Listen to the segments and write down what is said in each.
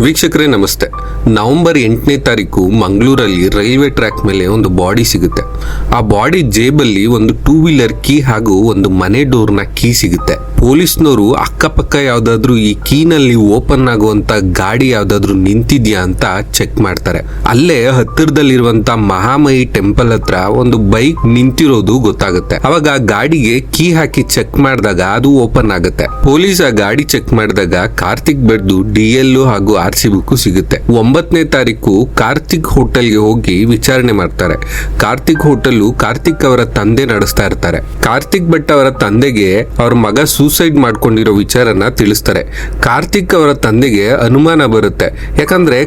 ವೀಕ್ಷಕರೇ ನಮಸ್ತೆ. ನವೆಂಬರ್ 8ನೇ ತಾರೀಕು ಮಂಗಳೂರಲ್ಲಿ ರೈಲ್ವೆ ಟ್ರ್ಯಾಕ್ ಮೇಲೆ ಒಂದು ಬಾಡಿ ಸಿಗುತ್ತೆ. ಆ ಬಾಡಿ ಜೇಬಲ್ಲಿ ಒಂದು 2 ವೀಲರ್ ಕೀ ಹಾಗೂ ಒಂದು ಮನೆ ಡೋರ್ನ ಕೀ ಸಿಗುತ್ತೆ. ಪೊಲೀಸ್ನವರು ಅಕ್ಕಪಕ್ಕ ಯಾವ್ದಾದ್ರು ಈ ಕೀನಲ್ಲಿ ಓಪನ್ ಆಗುವಂತ ಗಾಡಿ ಯಾವ್ದಾದ್ರು ನಿಂತಿದ್ಯಾ ಅಂತ ಚೆಕ್ ಮಾಡ್ತಾರೆ. ಅಲ್ಲೇ ಹತ್ತಿರದಲ್ಲಿರುವಂತ ಮಹಾಮಯಿ ಟೆಂಪಲ್ ಹತ್ರ ಒಂದು ಬೈಕ್ ನಿಂತಿರೋದು ಗೊತ್ತಾಗುತ್ತೆ. ಅವಾಗ ಆ ಗಾಡಿಗೆ ಕೀ ಹಾಕಿ ಚೆಕ್ ಮಾಡಿದಾಗ ಅದು ಓಪನ್ ಆಗುತ್ತೆ. ಪೊಲೀಸ್ ಆ ಗಾಡಿ ಚೆಕ್ ಮಾಡಿದಾಗ ಕಾರ್ತಿಕ್ ಬೆಡ್ದು DL ಹಾಗೂ RC ಬುಕ್ ಸಿಗುತ್ತೆ. 9ನೇ ತಾರೀಕು ಕಾರ್ತಿಕ್ ಹೋಟೆಲ್ಗೆ ಹೋಗಿ ವಿಚಾರಣೆ ಮಾಡ್ತಾರೆ. ಕಾರ್ತಿಕ್ ಹೋಟೆಲ್ ಕಾರ್ತಿಕ್ ಅವರ ತಂದೆ ನಡೆಸ್ತಾ ಇರ್ತಾರೆ. ಕಾರ್ತಿಕ್ ಭಟ್ ಅವರ ತಂದೆಗೆ ಅವ್ರ ಮಗ ಸೂಸೈಡ್ ಮಾಡ್ಕೊಂಡಿರೋ ವಿಚಾರನ ತಿಳಿಸ್ತಾರೆ. ಕಾರ್ತಿಕ್ ಅವರ ತಂದೆಗೆ ಅನುಮಾನ ಬರುತ್ತೆ. ಯಾಕಂದ್ರೆ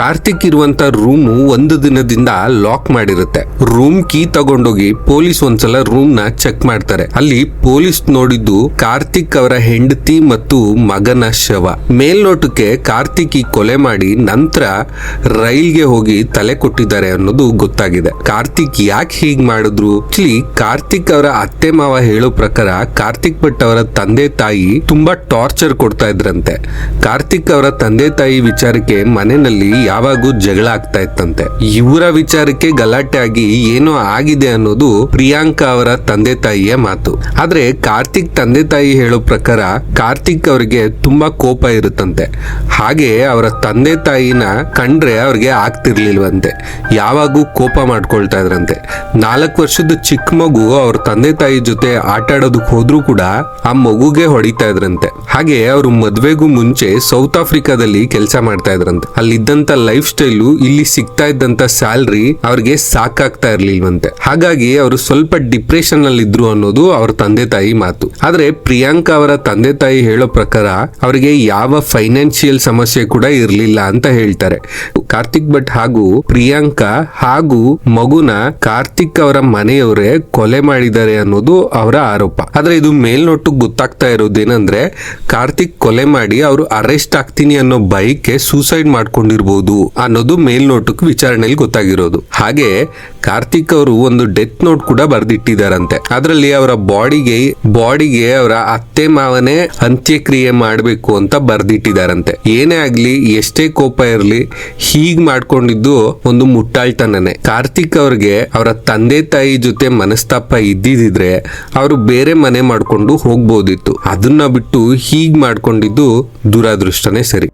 ಕಾರ್ತಿಕ್ ಇರುವಂತ ರೂಮು ಒಂದು ದಿನದಿಂದ ಲಾಕ್ ಮಾಡಿರುತ್ತೆ. ರೂಮ್ ಕೀ ತಗೊಂಡೋಗಿ ಪೊಲೀಸ್ ಒಂದ್ಸಲ ರೂಮ್ ನ ಚೆಕ್ ಮಾಡ್ತಾರೆ. ಅಲ್ಲಿ ಪೊಲೀಸ್ ನೋಡಿದ್ದು ಕಾರ್ತಿಕ್ ಅವರ ಹೆಂಡತಿ ಮತ್ತು ಮಗನ ಶವ. ಮೇಲ್ನೋಟಕ್ಕೆ ಕಾರ್ತಿಕ್ ಈ ಕೊಲೆ ಮಾಡಿ ನಂತರ ರೈಲ್ಗೆ ಹೋಗಿ ತಲೆ ಕೊಟ್ಟಿದ್ದಾರೆ ಅನ್ನೋದು ಗೊತ್ತಾಗಿದೆ. ಕಾರ್ತಿಕ್ ಯಾಕೆ ಹೀಗ್ ಮಾಡಿದ್ರು? ಆಕ್ಚುಲಿ ಕಾರ್ತಿಕ್ ಅವರ ಅತ್ತೆ ಮಾವ ಹೇಳೋ ಪ್ರಕಾರ ಕಾರ್ತಿಕ್ ಭಟ್ ಅವರ ತಂದೆ ತಾಯಿ ತುಂಬಾ ಟಾರ್ಚರ್ ಕೊಡ್ತಾ ಇದ್ರಂತೆ. ಕಾರ್ತಿಕ್ ಅವರ ತಂದೆ ತಾಯಿ ವಿಚಾರಕ್ಕೆ ಮನೆಯಲ್ಲಿ ಯಾವಾಗೂ ಜಗಳ ಆಗ್ತಾ ಇತ್ತಂತೆ. ಇವರ ವಿಚಾರಕ್ಕೆ ಗಲಾಟೆ ಆಗಿ ಏನೋ ಆಗಿದೆ ಅನ್ನೋದು ಪ್ರಿಯಾಂಕಾ ಅವರ ತಂದೆ ತಾಯಿಯ ಮಾತು. ಆದ್ರೆ ಕಾರ್ತಿಕ್ ತಂದೆ ತಾಯಿ ಹೇಳೋ ಪ್ರಕಾರ ಕಾರ್ತಿಕ್ ಅವರಿಗೆ ತುಂಬಾ ಕೋಪ ಇರುತ್ತಂತೆ. ಹಾಗೆ ಅವರ ತಂದೆ ತಾಯಿನ ಕಂಡ್ರೆ ಅವ್ರಿಗೆ ಆಗ್ತಿರ್ಲಿಲ್ವಂತೆ. ಯಾವಾಗೂ ಕೋಪ ಮಾಡ್ಕೊಳ್ತಾ ಇದ್ರಂತೆ. 4 ವರ್ಷದ ಚಿಕ್ಕ ಮಗು ಅವ್ರ ತಂದೆ ತಾಯಿ ಜೊತೆ ಆಟ ಆಡೋದಕ್ಕೆ ಹೋದ್ರೂ ಕೂಡ ಆ ಮಗುಗೆ ಹೊಡಿತಾ ಇದ್ರಂತೆ. ಹಾಗೆ ಅವರು ಮದ್ವೆಗೂ ಮುಂಚೆ ಸೌತ್ ಆಫ್ರಿಕಾದಲ್ಲಿ ಕೆಲಸ ಮಾಡ್ತಾ ಇದ್ರಂತೆ. ಅಲ್ಲಿದ್ದಂತ ಲೈಫ್ ಸ್ಟೈಲು ಇಲ್ಲಿ ಸಿಗ್ತಾ ಇದ್ದಂತ ಸ್ಯಾಲ್ರಿ ಅವ್ರಿಗೆ ಸಾಕಾಗ್ತಾ ಇರ್ಲಿಲ್ವಂತೆ. ಹಾಗಾಗಿ ಅವರು ಸ್ವಲ್ಪ ಡಿಪ್ರೆಷನ್ ಅಲ್ಲಿ ಇದ್ರು ಅನ್ನೋದು ಅವ್ರ ತಂದೆ ತಾಯಿ ಮಾತು. ಆದ್ರೆ ಪ್ರಿಯಾಂಕಾ ಅವರ ತಂದೆ ತಾಯಿ ಹೇಳೋ ಪ್ರಕಾರ ಅವರಿಗೆ ಯಾವ ಫೈನಾನ್ಷಿಯಲ್ ಸಮಸ್ಯೆ ಕೂಡ ಇರ್ಲಿಲ್ಲ ಅಂತ ಹೇಳ್ತಾರೆ. ಕಾರ್ತಿಕ್ ಭಟ್ ಹಾಗೂ ಪ್ರಿಯಾಂಕಾ ಹಾಗೂ ಮಗುನ ಕಾರ್ತಿಕ್ ಅವರ ಮನೆಯವರೇ ಕೊಲೆ ಮಾಡಿದ್ದಾರೆ ಅನ್ನೋದು ಅವರ ಆರೋಪ. ಆದ್ರೆ ಇದು ಮೇಲ್ನೋಟಕ್ಕೆ ಗೊತ್ತಾಗ್ತಾ ಇರೋದೇನಂದ್ರೆ ಕಾರ್ತಿಕ್ ಕೊಲೆ ಮಾಡಿ ಅವರು ಅರೆಸ್ಟ್ ಆಗ್ತೀನಿ ಅನ್ನೋ ಬೈಕ್ಗೆ ಸೂಸೈಡ್ ಮಾಡ್ಕೊಂಡಿರ್ಬೋದು ಅನ್ನೋದು ಮೇಲ್ನೋಟಕ್ಕೆ ವಿಚಾರಣೆಯಲ್ಲಿ ಗೊತ್ತಾಗಿರೋದು. ಹಾಗೆ ಕಾರ್ತಿಕ್ ಅವರು ಒಂದು ಡೆತ್ ನೋಟ್ ಕೂಡ ಬರ್ದಿಟ್ಟಿದಾರಂತೆ. ಅದರಲ್ಲಿ ಅವರ ಬಾಡಿಗೆ ಅವರ ಅತ್ತೆ ಮಾವನೇ ಅಂತ್ಯಕ್ರಿಯೆ ಮಾಡಬೇಕು ಅಂತ ಬರ್ದಿಟ್ಟಿದಾರಂತೆ. ಏನೇ ಆಗ್ಲಿ, ಎಷ್ಟೇ ಕೋಪ ಇರ್ಲಿ, ಹೀಗ್ ಮಾಡ್ಕೊಂಡಿದ್ದು ಒಂದು ಮುಟ್ಟಾಳ್ತನನೇ. ಕಾರ್ತಿಕ್ ಅವ್ರಿಗೆ ಅವರ ತಂದೆ ತಾಯಿ ಜೊತೆ ಮನಸ್ತಾಪ ಇದ್ದಿದ್ರೆ ಅವರು ಬೇರೆ ಮನೆ ಮಾಡ್ಕೊಂಡು ಹೋಗ್ಬೋದಿತ್ತು. ಅದನ್ನ ಬಿಟ್ಟು ಹೀಗ್ ಮಾಡ್ಕೊಂಡಿದ್ದು ದುರಾದೃಷ್ಟನೇ ಸರಿ.